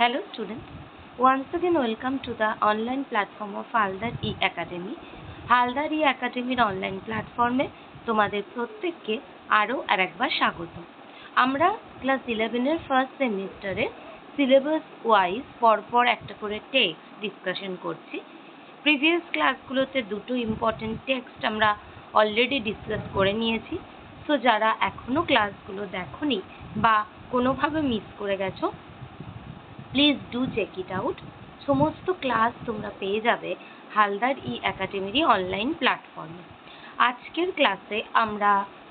Hello students, once again welcome to the online platform of Haldar E-Academy. Haldar E-Academy online প্ল্যাটফর্মে তোমাদের প্রত্যেককে আরও আরেকবার স্বাগত। আমরা ক্লাস 11 এর ফার্স্ট সেমিস্টারে সিলেবাস ওয়াইজ পরপর একটা করে টেক্সট ডিসকাশন করছি। প্রিভিয়াস ক্লাসগুলোতে দুটো ইম্পর্টেন্ট টেক্সট আমরা অলরেডি ডিসকাস করে নিয়েছি। সো যারা এখনো ক্লাসগুলো দেখোনি বা কোনোভাবে মিস করে গেছো, please do check it out. সমস্ত ক্লাস তোমরা পেয়ে যাবে হালদার E-Academy অনলাইন প্ল্যাটফর্মে। আজকের ক্লাসে আমরা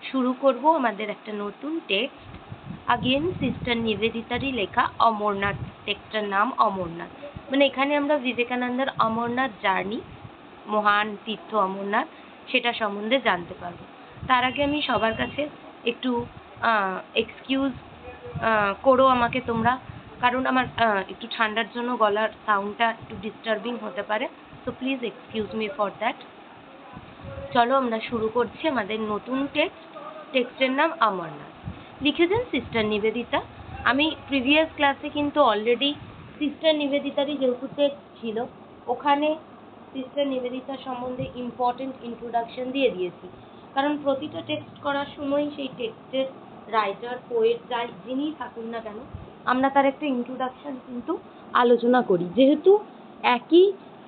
শুরু করব আমাদের একটা নতুন টেক্সট, আগেন সিস্টার নিবেদিতারই লেখা অমরনাথ। টেক্সটার নাম অমরনাথ, মানে এখানে আমরা বিবেকানন্দের অমরনাথ জার্নি, মহান তীর্থ অমরনাথ, সেটা সম্বন্ধে জানতে পারবো। তার আগে আমি সবার কাছে একটু এক্সকিউজ করো আমাকে তোমরা, কারণ আমার একটু ঠান্ডার জন্য গলার সাউন্ডটা একটু ডিস্টার্বিং হতে পারে। So please excuse me for that. চলো আমরা শুরু করছি আমাদের নতুন টেক্সটের নাম অমরনাথ। লিখেছেন সিস্টার নিবেদিতা। আমি প্রিভিয়াস ক্লাসে কিন্তু অলরেডি সিস্টার নিবেদিতারই যেহেতু টেক্সট ছিল, ওখানে সিস্টার নিবেদিতা সম্বন্ধে ইম্পর্টেন্ট ইন্ট্রোডাকশন দিয়ে দিয়েছি। কারণ প্রতিটা টেক্সট করার সময় সেই টেক্সটের রাইটার, পোয়েট, যাই যিনিই থাকুন না কেন, আমরা তার একটা ইন্ট্রোডাকশন কিন্তু আলোচনা করি। যেহেতু একই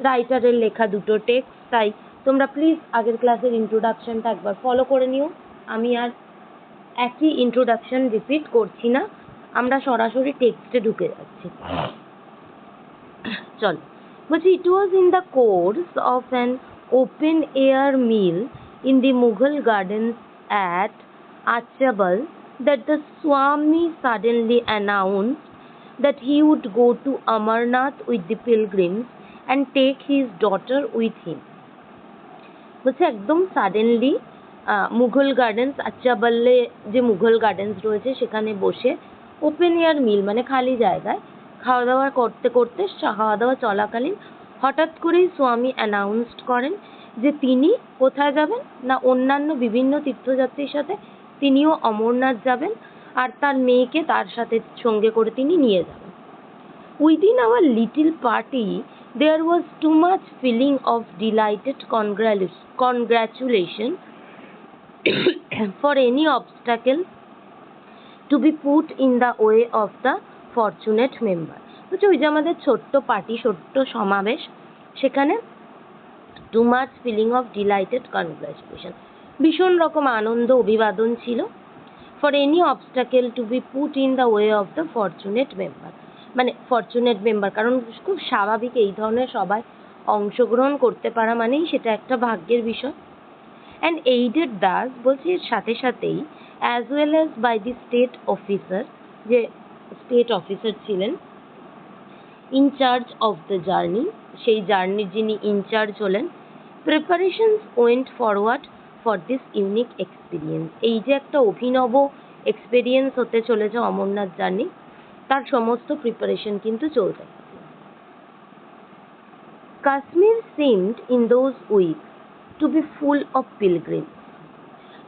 রাইটারের লেখা দুটো টেক্সট, তাই তোমরা প্লিজ আগের ক্লাসের ইন্ট্রোডাকশনটা একবার ফলো করে নিও। আমি আর একই ইন্ট্রোডাকশন রিপিট করছি না, আমরা সরাসরি টেক্সটে ঢুকে যাচ্ছি। চলো, বলছি, it was in the course of an open air meal in the Mughal gardens at Achabal that the Swami suddenly announced that he would go to Amarnath with the pilgrims and take his daughter with him. বলছে একদম suddenly Mughal gardens, আচ্চাবালে যে Mughal gardens রয়েছে সেখানে বসে open air মিল মানে খালি জায়গায় খাওয়া দাওয়া করতে করতে, খাওয়া দাওয়া চলাকালীন হঠাৎ করেই স্বামী অ্যানাউন্সড করেন যে তিনি কোথায় যাবেন না, অন্যান্য বিভিন্ন তীর্থযাত্রীর সাথে তিনিও অমরনাথ যাবেন, আর তার মেয়েকে তার সাথে সঙ্গে করে তিনি নিয়ে যাবেন। Within our little party there was too much feeling of delighted congratulation for any obstacle to be put in the way of the fortunate member. বুঝছো, ওই যে আমাদের ছোট্ট পার্টি, ছোট্ট সমাবেশ, সেখানে too much feeling of delighted congratulation, ভীষণ রকম আনন্দ অভিবাদন ছিল। For any obstacle to be put in the way of the fortunate member, মানে ফরচুনেট মেম্বার, কারণ খুব স্বাভাবিক এই ধরনের সবাই অংশগ্রহণ করতে পারা মানেই সেটা একটা ভাগ্যের বিষয়। অ্যান্ড এইডেড দাস, বলছি এর সাথে সাথেই, as well as by the state officer, যে স্টেট অফিসার ছিলেন ইনচার্জ অফ দ্য জার্নি, সেই জার্নির যিনি ইনচার্জ হলেন। Preparations went forward for this unique experience, এই যে একটা অভিনব এক্সপিরিয়েন্স হতে চলেছে অমরনাথ জার্নি, তার সমস্ত প্রিপারেশন কিন্তু চলতে থাকে। Kashmir seemed in those weeks to be full of pilgrims.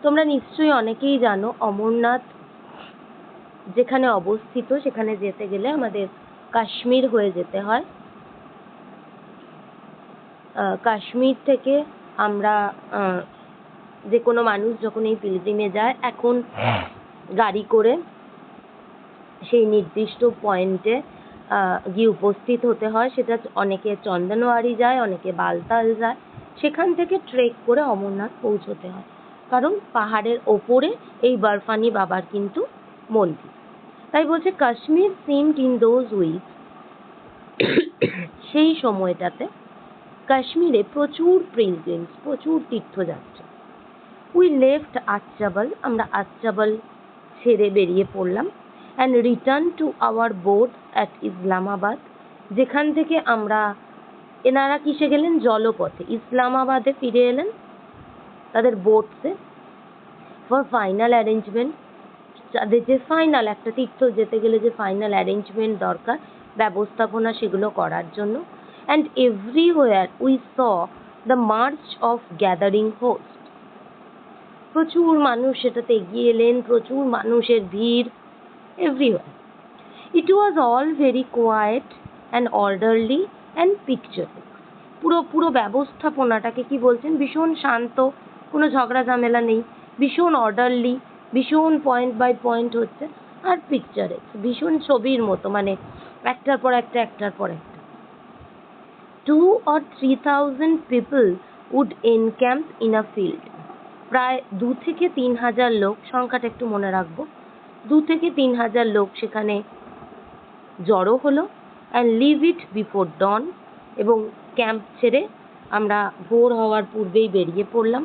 তোমরা নিশ্চয়ই অনেকেই জানো অমরনাথ যেখানে অবস্থিত, সেখানে যেতে গেলে আমাদের কাশ্মীর হয়ে যেতে হয়। কাশ্মীর থেকে আমরা যে কোনো মানুষ যখন এই পিলগ্রিমে যায়, এখন গাড়ি করে সেই নির্দিষ্ট পয়েন্টে গিয়ে উপস্থিত হতে হয়। সেটা অনেকে চন্দনওয়ারি যায়, অনেকে বালতাল যায়, সেখান থেকে ট্রেক করে অমরনাথ পৌঁছতে হয়, কারণ পাহাড়ের ওপরে এই বরফানি বাবার কিন্তু মন্দির। তাই বলছে Kashmir seemed in those weeks, সেই সময়টাতে কাশ্মীরে প্রচুর পিলগ্রিমস, প্রচুর তীর্থযাত্রী। উই লেফট আচ্চাবল, আমরা আচ্চাবল ছেড়ে বেরিয়ে পড়লাম। And return to our boat at Islamabad, যেখান থেকে আমরা, এনারা কিসে গেলেন, জলপথে ইসলামাবাদে ফিরে এলেন তাদের বোটসে। ফর ফাইনাল অ্যারেঞ্জমেন্ট, তাদের যে ফাইনাল একটা তীর্থ যেতে গেলে যে ফাইনাল অ্যারেঞ্জমেন্ট দরকার, ব্যবস্থাপনা, সেগুলো করার জন্য। And everywhere we saw the March of gathering host, প্রচুর মানুষ সেটাতে এগিয়ে এলেন, প্রচুর মানুষের ভিড় everywhere. It was all very quiet and orderly and picturesque. পুরো ব্যবস্থাপনাটাকে কি বলছেন, ভীষণ শান্ত, কোনো ঝগড়া ঝামেলা নেই, ভীষণ অর্ডারলি, ভীষণ পয়েন্ট বাই পয়েন্ট হচ্ছে, আর পিকচারেক্স, ভীষণ ছবির মতো, মানে একটার পর একটা একটার পর একটা। 2 or 3,000 people would encamp in a field. প্রায় 2 থেকে 3,000 লোক, সংখ্যাটা একটু মনে রাখবো, 2 থেকে 3,000 লোক সেখানে জড়ো হলো, and leave it before dawn, এবং ক্যাম্প ছেড়ে আমরা ভোর হওয়ার পূর্বেই বেরিয়ে পড়লাম।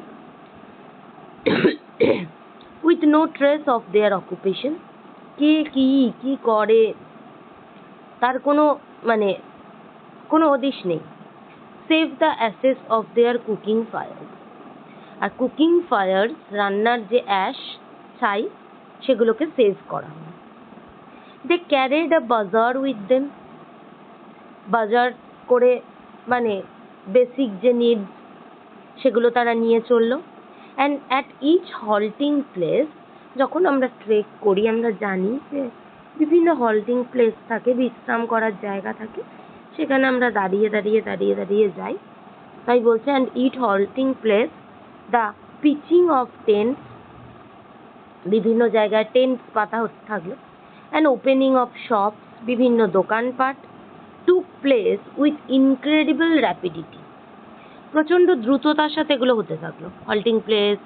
with no trace of their occupation, কে কি করে তার কোনো কোনো হদিশ নেই। save the ashes of their cooking fires, আর কুকিং ফায়ার, রান্নার যে অ্যাশ, ছাই, সেগুলোকে সেভ করা হয়। they carried a bazaar with them, বাজার করে বেসিক যে নিডস সেগুলো তারা নিয়ে চললো। and at each halting place, যখন আমরা ট্রেক করি আমরা জানি যে বিভিন্ন হল্টিং প্লেস থাকে, বিশ্রাম করার জায়গা থাকে, সেখানে আমরা দাঁড়িয়ে যাই। তাই বলছে and each halting place, the pitching of tents, বিভিন্ন জায়গায় টেন্টস পাতা হতে থাকলো, and opening of shops, বিভিন্ন দোকানপাট, took place with incredible rapidity, প্রচণ্ড দ্রুততার সাথে এগুলো হতে থাকলো। হল্টিং প্লেস,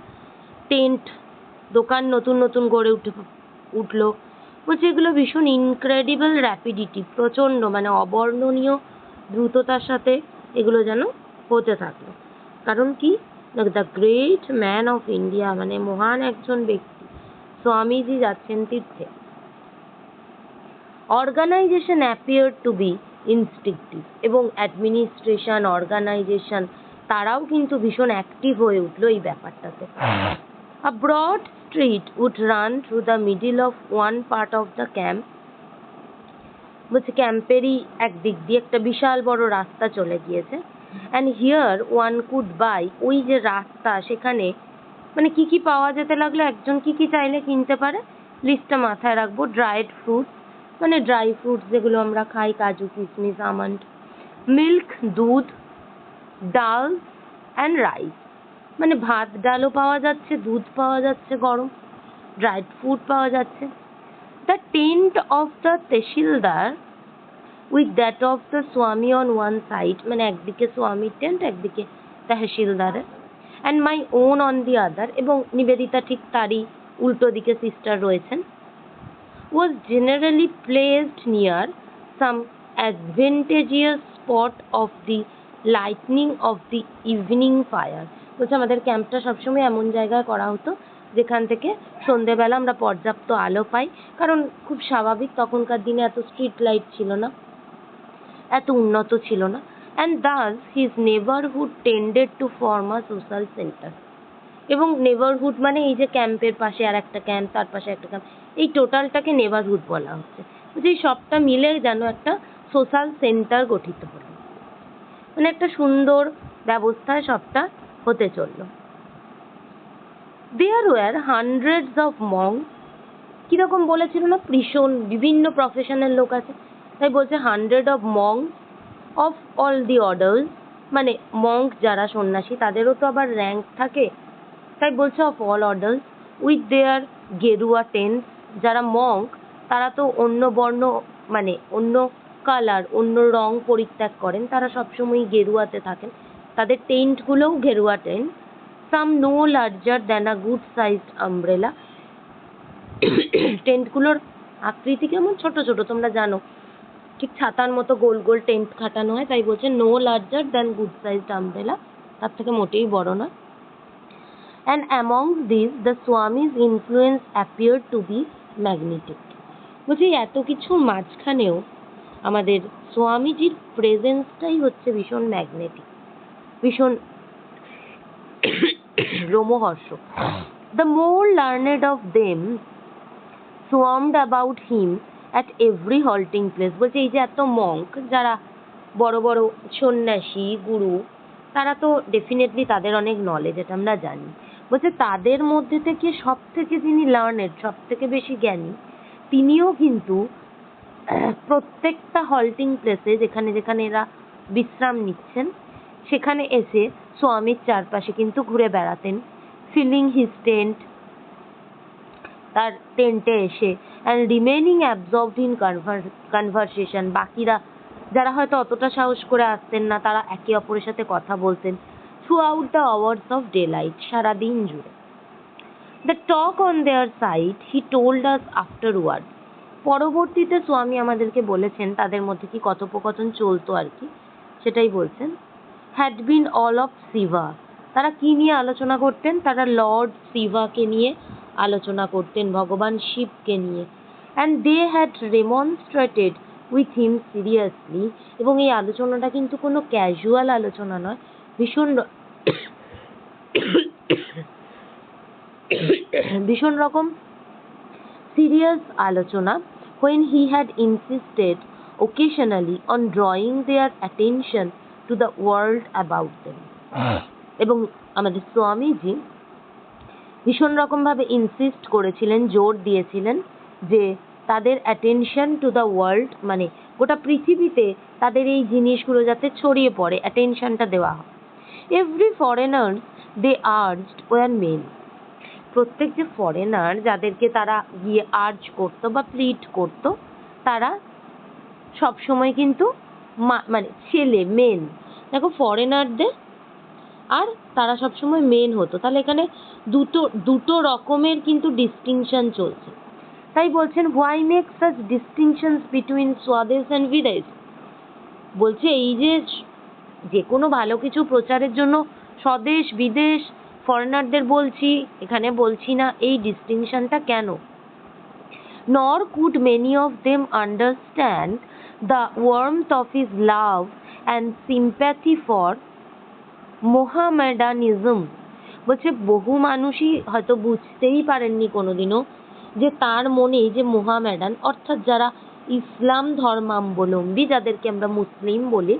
টেন্ট, দোকান নতুন গড়ে উঠলো, বলছে এগুলো ভীষণ ইনক্রেডিবল র্যাপিডিটি, প্রচণ্ড অবর্ণনীয় দ্রুততার সাথে এগুলো যেন হতে থাকলো। কারণ কি, the great man of India, মহান একজন ব্যক্তি স্বামীজি যাচ্ছেন তীর্থে। অর্গানাইজেশন অ্যাপিয়ার টু বি ইনস্টিংক্টিভ, এবং অ্যাডমিনিস্ট্রেশন, অর্গানাইজেশন, তারাও কিন্তু ভীষণ অ্যাক্টিভ হয়ে উঠলো এই ব্যাপারটাতে। A broad street would run through the middle of one part of the camp, বলছে ক্যাম্পেরই একদিক দিয়ে একটা বিশাল বড় রাস্তা চলে গিয়েছে। and here one could buy, ওই যে রাস্তা, সেখানে কি পাওয়া যেতে লাগলো, একজন কি চাইলে কিনতে পারে, লিস্টটা মাথায় রাখবো। ড্রাইড ফ্রুটস, ড্রাই ফ্রুটস যেগুলো আমরা খাই, কাজু, কিশমিশ, আমন্ড, মিল্ক, দুধ, ডাল অ্যান্ড রাইস, ভাত ডালও পাওয়া যাচ্ছে, দুধ পাওয়া যাচ্ছে গরম, ড্রাইড ফ্রুট পাওয়া যাচ্ছে। The tent of the tehsildar with that of the Swami on one side, একদিকে স্বামীর টেন্ট, একদিকে তেহসিলদারের, and my own on the other, এবং নিবেদিতা ঠিক তারই উল্টো দিকে সিস্টার রয়েছেন। was generally placed near some advantageous spot of the lighting of the evening fire, বলছে আমাদের ক্যাম্পটা সবসময় এমন জায়গায় করা হতো যেখান থেকে সন্ধেবেলা আমরা পর্যাপ্ত আলো পাই, কারণ খুব স্বাভাবিক তখনকার দিনে এত স্ট্রিট লাইট ছিল না, এত উন্নত ছিল না। and thus his neighborhood tended to form a social center, এবং নেবারহুড এই যে ক্যাম্পের পাশে আর একটা ক্যাম্প, তার পাশে একটা ক্যাম্প, এই টোটালটাকে নেবারহুড বলা হচ্ছে। এই সবটা মিলে যেন একটা সোশ্যাল সেন্টার গঠিত হলো, একটা সুন্দর ব্যবস্থায় সবটা হতে চললো। There were hundreds of monks, কিরকম বলেছিল না, ভীষণ বিভিন্ন প্রফেশনের লোক আছে, তাই বলছে 100 of monks of all the orders, Monk যারা সন্ন্যাসী তাদেরও তো আবার র্যাঙ্ক থাকে, তাই বলছে of all orders, with their গেরুয়া টেন্ট, যারা মঙ্ক তারা তো অন্য বর্ণ অন্য কালার, অন্য রং পরিত্যাগ করেন, তারা সবসময় গেরুয়াতে থাকেন, তাদের টেন্টগুলোও গেরুয়া tent. Some no larger than a good sized umbrella, টেন্টগুলোর আকৃতি কেমন, ছোট তোমরা জানো, ঠিক ছাতার মতো গোল গোল টেন্ট খাটানো হয়, তাই বলছে no larger than good sized umbrella, তার থেকে মোটেই বড় না। and among these the Swami's influence appeared to be magnetic, বলছি এত কিছুর মাঝখানেও আমাদের স্বামীজির প্রেজেন্সটাই হচ্ছে ভীষণ ম্যাগনেটিক, ভীষণ রোমহর্ষক। the more learned of them swarmed about him at every halting place, বলছে এই যে এত মঙ্ক যারা বড় বড় সন্ন্যাসী গুরু, তারা তো ডেফিনেটলি তাদের অনেক নলেজ, এটা আমরা জানি, বলছে তাদের মধ্যে থেকে সব থেকে যিনি লার্নেড, সব থেকে বেশি জ্ঞানী, তিনিও কিন্তু প্রত্যেকটা হল্টিং প্লেসে যেখানে যেখানে এরা বিশ্রাম নিচ্ছেন সেখানে এসে স্বামীর চারপাশে কিন্তু ঘুরে বেড়াতেন, ফিলিং হিজ টেন্ট, তার টেন্টে এসে, and remaining absorbed in conversation. বাকিরা যারা হয়তো অতটা সাহস করে আসতেন না তারা একে অপরের সাথে কথা বলতেন throughout the hours of daylight, সারাদিন জুড়ে। The talk on their side he told us afterward. পরবর্তীতে স্বামী আমাদেরকে বলেছেন তাদের মধ্যে কি কথোপকথন চলতো আর কি, সেটাই বলছেন। Had been all of Shiva. তারা কি নিয়ে আলোচনা করতেন? তারা লর্ড শিবাকে নিয়ে আলোচনা করতেন, ভগবান শিবকে নিয়ে। And they had remonstrated with him seriously. এবং এই আলোচনাটা কিন্তু কোনো ক্যাজুয়াল আলোচনা নয়, ভীষণ রকম সিরিয়াস আলোচনা। when he had insisted occasionally on drawing their attention to the world about them. এবং আমাদের স্বামীজি ভীষণ রকম ভাবে ইনসিস্ট করেছিলেন, জোর দিয়েছিলেন যে তাদের অ্যাটেনশন টু দ্য ওয়ার্ল্ড, মানে গোটা পৃথিবীতে তাদের এই জিনিসগুলো যাতে ছড়িয়ে পড়ে, অ্যাটেনশনটা দেওয়া হয়। এভরি ফরেনার দে আর্জড ওয়ার মেন। প্রত্যেক যে ফরেনার যাদেরকে তারা গিয়ে আর্জ করতো বা প্লিট করতো তারা সবসময় কিন্তু মানে ছেলে, মেন। দেখো ফরেনারদের আর তারা সবসময় মেন হতো, তাহলে এখানে দুটো রকমের কিন্তু ডিস্টিংশন চলছে। তাই বলছেন হোয়াই মেক সাচ ডিস্টিংশনস বিটুইন স্বদেশ অ্যান্ড বিদেশ। বলছে এই যে কোনো ভালো কিছু প্রচারের জন্য স্বদেশ বিদেশ ফরেনারদের বলছি, এখানে বলছি না, এই ডিস্টিংশনটা কেন? Nor could many of them understand the warmth of his love and sympathy for Mohammedanism. বলছে বহু মানুষই হয়তো বুঝতেই পারেননি কোনোদিনও যে তার মনে যে মোহামেডান অর্থাৎ যারা ইসলাম ধর্মাবলম্বী, যাদেরকে আমরা মুসলিম বলি,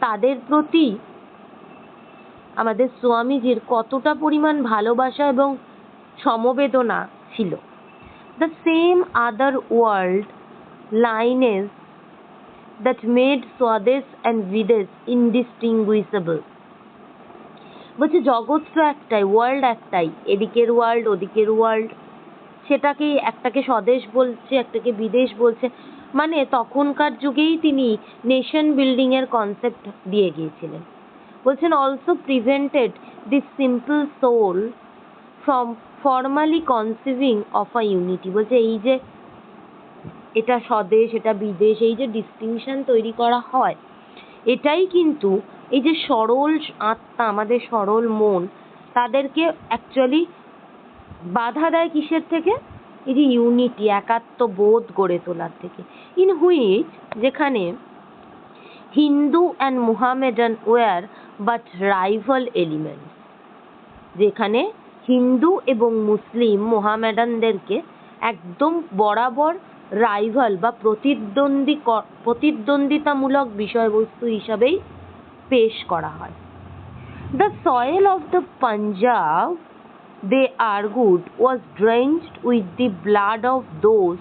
তাদের প্রতি আমাদের স্বামীজির কতটা পরিমাণ ভালোবাসা এবং সমবেদনা ছিল। The same other world lineage that made Swadesh and Videsh indistinguishable. বলছে জগৎ তো একটাই, ওয়ার্ল্ড একটাই, এদিকের ওয়ার্ল্ড ওদিকের ওয়ার্ল্ড, সেটাকেই একটাকে স্বদেশ বলছে একটাকে বিদেশ বলছে। মানে তখনকার যুগেই তিনি নেশন বিল্ডিং এর কনসেপ্ট দিয়ে গিয়েছিলেন। বলছেন also prevented this simple soul from formally conceiving of a unity. বলছে এই যে এটা স্বদেশ এটা বিদেশ, এই যে ডিস্টিংশন তৈরি করা হয়, এটাই কিন্তু এই যে সরল আত্মা, আমাদের সরল মন, তাদেরকে অ্যাকচুয়ালি বাধা দেয় কিসের থেকে? এই যে ইউনিটি, একাত্ম বোধ গড়ে তোলার থেকে। ইন হুইচ, যেখানে Hindu and Mohammedan were but rival elements, যেখানে হিন্দু এবং মুসলিম মোহামেডানদেরকে একদম বরাবর রাইভাল বা প্রতিদ্বন্দ্বিতামূলক বিষয়বস্তু হিসাবেই পেশ করা হয়। The soil of the Punjab they argued was drenched with the blood of those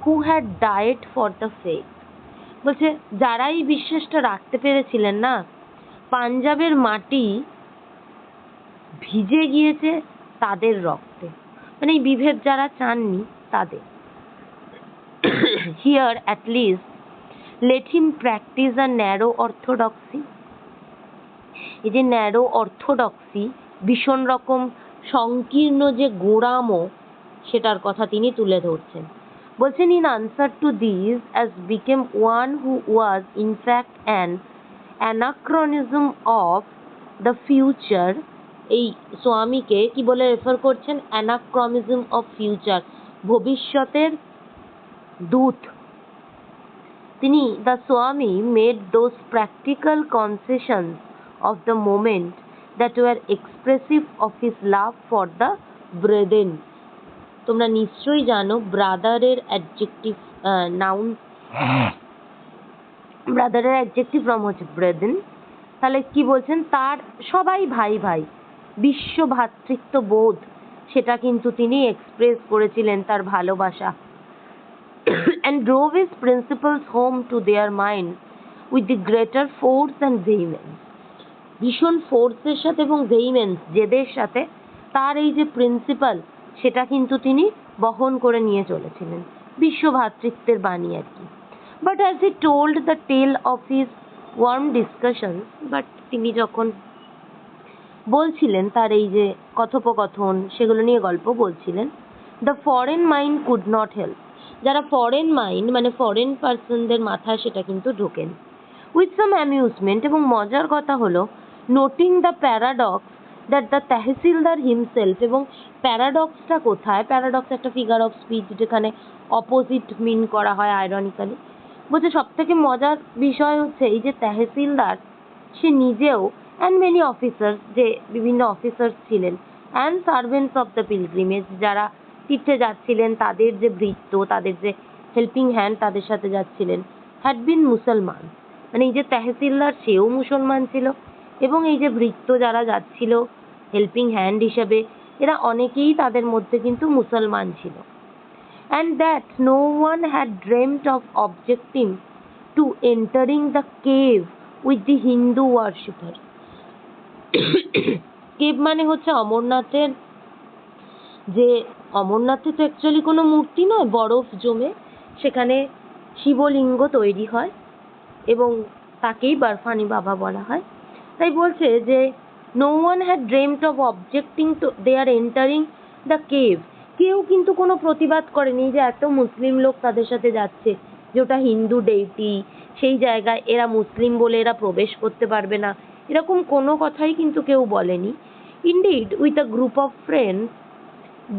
who had died for the faith. বলছে যারা এই বিশ্বাসটা রাখতে পেরেছিলেন না, পাঞ্জাবের মাটি ভিজে গিয়েছে তাদের রক্তে, মানে এই বিভেদ যারা চাননি তাদের। Here at least let him practice a narrow orthodoxy. এই যে ন্যারো অর্থোডক্সি, ভীষণ রকম সংকীর্ণ যে গোঁড়ামো, সেটার কথা তিনি তুলে ধরছেন। বলছেন in answer to this as became one who was in fact an anachronism of the future. এই স্বামীকে কি বলে রেফার করছেন? অ্যানাক্রনিজম অফ ফিউচার, ভবিষ্যতের দূত। তিনি দ্য স্বামী made those practical কনসেশনস of the moment that were expressive of his love for the brethren. তোমরা নিশ্চয়ই জানো ব্রাদারের অ্যাডজেক্টিভ নাউন, ব্রাদারের অ্যাডজেক্টিভ ফর্ম হচ্ছে brethren। তাহলে কি বলছেন? তার সবাই ভাই ভাই, বিশ্ব ভ্রাতৃত্ব বোধ, সেটা কিন্তু তিনি এক্সপ্রেস করেছিলেন, তার ভালোবাসা and drove his principles home to their mind with the greater force and vehemence. ভীষণ ফোর্সের সাথে এবং ভেহিমেন্স, জেদের সাথে তার এই যে প্রিন্সিপাল সেটা কিন্তু তিনি বহন করে নিয়ে চলেছিলেন, বিশ্ব ভ্রাতৃত্বের বাণী আর কি। But as he told the tale of his warm discussions, but তিনি যখন বলছিলেন তার এই যে কথোপকথন সেগুলো নিয়ে গল্প বলছিলেন, the foreign mind could not help, যারা ফরেন মাইন্ড মানে ফরেন পার্সনদের মাথায় সেটা কিন্তু ঢোকেন। উইথ সাম অ্যামিউজমেন্ট, এবং মজার কথা হলো noting the paradox that the তহসিলদার himself, এবং প্যারাডক্সটা কোথায়, প্যারাডক্স একটা ফিগার অফ স্পিচ যেখানে অপোজিট মিন করা হয় আয়রনিক্যালি। বলছে সব থেকে মজার বিষয় হচ্ছে এই যে তহসিলদার সে নিজেও অ্যান্ড মেনি অফিসার্স, যে বিভিন্ন অফিসার্স ছিলেন, and servants of the pilgrimage, যারা তীর্থে যাচ্ছিলেন তাদের যে ভৃত্য, তাদের যে হেল্পিং হ্যান্ড তাদের সাথে যাচ্ছিলেন, হ্যাড বিন মুসলমান, মানে এই যে তহসিলদার সেও মুসলমান ছিল, এবং এই যে ভৃত্য যারা যাচ্ছিল হেল্পিং হ্যান্ড হিসেবে এরা অনেকেই তাদের মধ্যে কিন্তু মুসলমান ছিল। and that no one had dreamt of objecting to entering the cave with the Hindu worshippers. Cave মানে হচ্ছে অমরনাথের, যে অমরনাথে তো অ্যাকচুয়ালি কোনো মূর্তি নয়, বরফ জমে সেখানে শিবলিঙ্গ তৈরি হয় এবং তাকেই বরফানি বাবা বলা হয়। তাই বলছে যে no one had dreamt of objecting to their entering the cave, কেউ কিন্তু কোনো প্রতিবাদ করেনি যে এত মুসলিম লোক তাদের সাথে যাচ্ছে, যে ওটা হিন্দু ডেইটি, সেই জায়গায় এরা মুসলিম বলে এরা প্রবেশ করতে পারবে না, এরকম কোনো কথাই কিন্তু কেউ বলেনি। Indeed, with a group of friends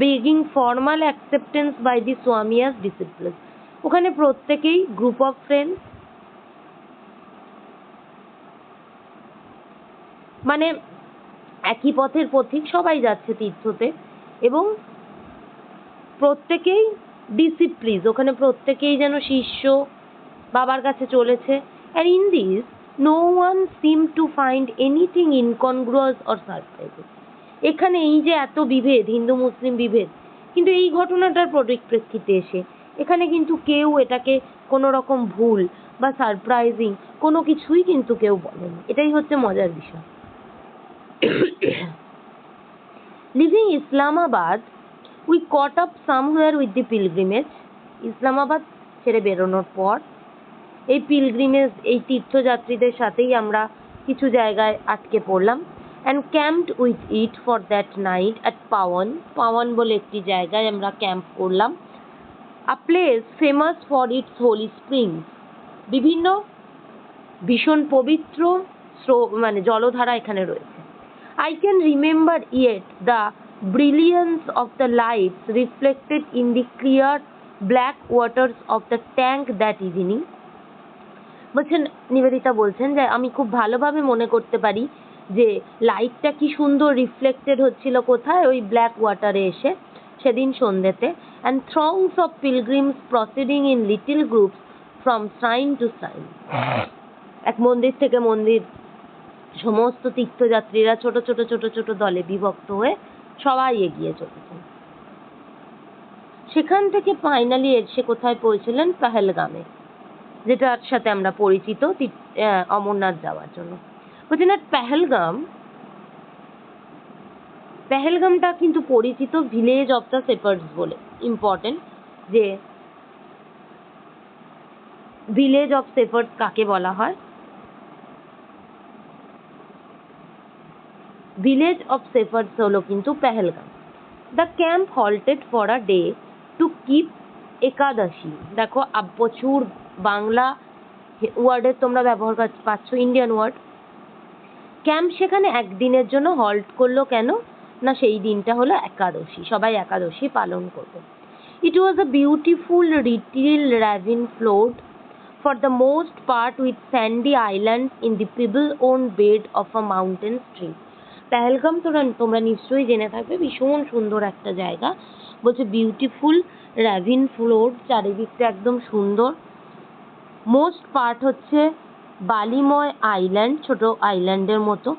begging formal acceptance by the Swami as disciples, ওখানে প্রত্যেকেই গ্রুপ অফ ফ্রেন্ডস মানে একই পথের পথিক, সবাই যাচ্ছে তীর্থতে এবং প্রত্যেকেই ডিসিপ্লিন, ওখানে প্রত্যেকেই যেন শিষ্য বাবার কাছে চলেছে। and in this no one seemed to find anything incongruous or surprising. এখানে এই যে এত বিভেদ, হিন্দু মুসলিম বিভেদ, কিন্তু এই ঘটনাটার পরিপ্রেক্ষিতে এসে এখানে কিন্তু কেউ এটাকে কোনো রকম ভুল বা সারপ্রাইজিং কোনো কিছুই কিন্তু কেউ বলেনি। এটাই হচ্ছে মজার বিষয়। Living Islamabad, we caught up somewhere with the pilgrimage. Islamabad ছেড়ে বেরোনোর পর এই পিলগ্রিমেজ, এই তীর্থযাত্রীদের সাথেই আমরা কিছু জায়গায় আটকে পড়লাম। and camped with it for that night at পাওয়ান বলে একটি জায়গায় আমরা ক্যাম্প করলাম। a place famous for its holy springs, বিভিন্ন ভীষণ পবিত্র মানে জলধারা এখানে রয়েছে। I can remember yet the brilliance of the lights reflected in the clear black waters of the tank that evening. বলছেন নিবেদিতা বলছেন যে আমি খুব ভালোভাবে মনে করতে পারি যে লাইটটা কি সুন্দর রিফ্লেক্টেড হচ্ছিল কোথায়, ওই ব্ল্যাক ওয়াটারে এসে সেদিন সন্ধ্যেতে। and throngs of pilgrims proceeding in little groups from shrine to shrine, এক মন্দির থেকে মন্দির সমস্ত তীর্থযাত্রীরা ছোট ছোট ছোট ছোট দলে বিভক্ত হয়ে সবাই এগিয়ে চলেছেন। সেখান থেকে ফাইনালি এসে কোথায় পৌঁছলেন, পেহেলগামে, যেটার সাথে আমরা পরিচিত অমরনাথ যাওয়ার জন্য। বলছেন পেহেলগামটা কিন্তু পরিচিত ভিলেজ অফ দ্য শেপার্ডস বলে। ইম্পর্টেন্ট যে ভিলেজ অফ শেপার্ডস কাকে বলা হয়, ভিলেজ অফ শেপার্ডস হলো কিন্তু Pahalgam. The camp halted for a day to keep Ekadashi. দেখো প্রচুর বাংলা ওয়ার্ডের তোমরা ব্যবহার পাচ্ছ, ইন্ডিয়ান ওয়ার্ড। ক্যাম্প সেখানে একদিনের জন্য হল্ট করলো কেন না, সেই দিনটা হলো একাদশী, সবাই একাদশী পালন করবে। It was a beautiful little ravine flowed for the most part with sandy islands in the pebble-worn bed of a mountain stream. Pahalgam তোমরা নিশ্চয়ই জেনে থাকবে, ভীষণ সুন্দর একটা জায়গা। বলছে বিউটিফুল ravine flowed, চারিদিকটা একদম সুন্দর। মোস্ট পার্ট হচ্ছে বালিময় আইল্যান্ড, ছোট আইল্যান্ডের মতো।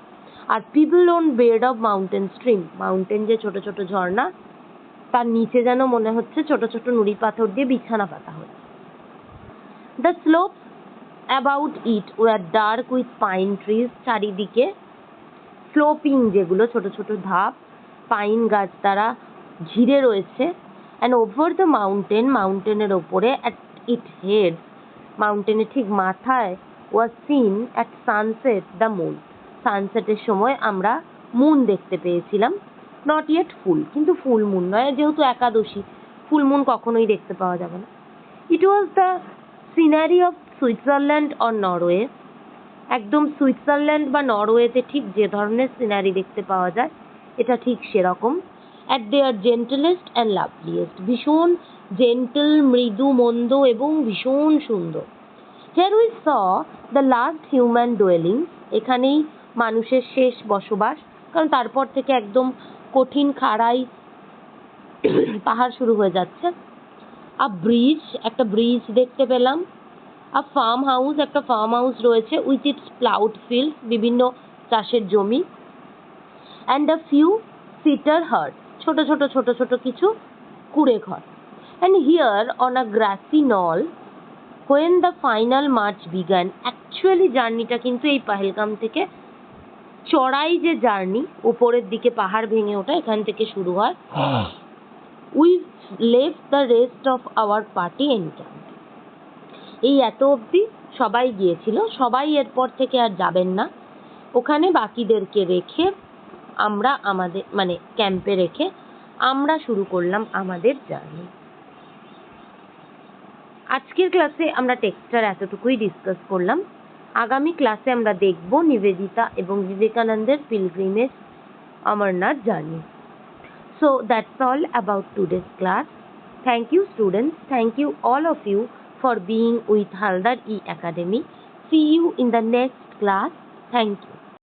আর pebble-strewn bed of mountain stream, mountain যে ছোট ছোট ঝর্ণা তার নিচে যেন মনে হচ্ছে ছোট ছোট নুড়ি পাথর দিয়ে বিছানা পাতা হচ্ছে। The slopes about it were dark with pine trees. চারিদিকে স্লোপিং, যেগুলো ছোট ছোট ধাপ পাইন গাছ দ্বারা ঘিরে রয়েছে। and over the mountain, মাউন্টেনের ওপরে at its head, মাউন্টেনের ঠিক মাথায় was seen at sunset the moon, সানসেটের সময় আমরা মুন দেখতে পেয়েছিলাম। not yet full, কিন্তু ফুল মুন নয়, যেহেতু একাদশী, ফুল মুন কখনোই দেখতে পাওয়া যাবে না। it was the scenery of Switzerland or Norway, একদম সুইজারল্যান্ড বা নরওয়েতে ঠিক যে ধরনের সিনারি দেখতে পাওয়া যায় এটা ঠিক সেরকম। at their gentlest and loveliest, ভীষণ জেন্টল, মৃদু মন্দ এবং ভীষণ সুন্দর। here we saw the last human dwelling, এখানেই মানুষের শেষ বসবাস, কারণ তারপর থেকে একদম কঠিন খাড়াই পাহাড় শুরু হয়ে যাচ্ছে। a bridge, একটা ব্রিজ দেখতে পেলাম। a farm house, একটা ফার্ম হাউস রয়েছে with its plowed fields, বিভিন্ন চাষের জমি। and a few cedar huts, ছোট ছোট ছোট ছোট কিছু কুড়ে ঘর। and here on a grassy knoll when the final march began, actually জার্নিটা কিন্তু এই পাহেলগাম থেকে চড়াই যে জার্নি, উপরের দিকে পাহাড় ভেঙে ওঠা, এখান থেকে শুরু হয়। we left the rest of our party encamped, এই এত অবধি সবাই গিয়েছিল, সবাই এরপর থেকে আর যাবেন না, ওখানে বাকিদেরকে রেখে আমরা আমাদের মানে ক্যাম্পে রেখে আমরা শুরু করলাম আমাদের জার্নি। আজকের ক্লাসে আমরা টেক্সটার এতটুকুই ডিসকাস করলাম। আগামী ক্লাসে আমরা দেখব নিবেদিতা এবং বিবেকানন্দের pilgrimage Amarnath journey. So that's all about today's class. Thank you students. Thank you all of you for being with Haldar E Academy. See you in the next class. Thank you.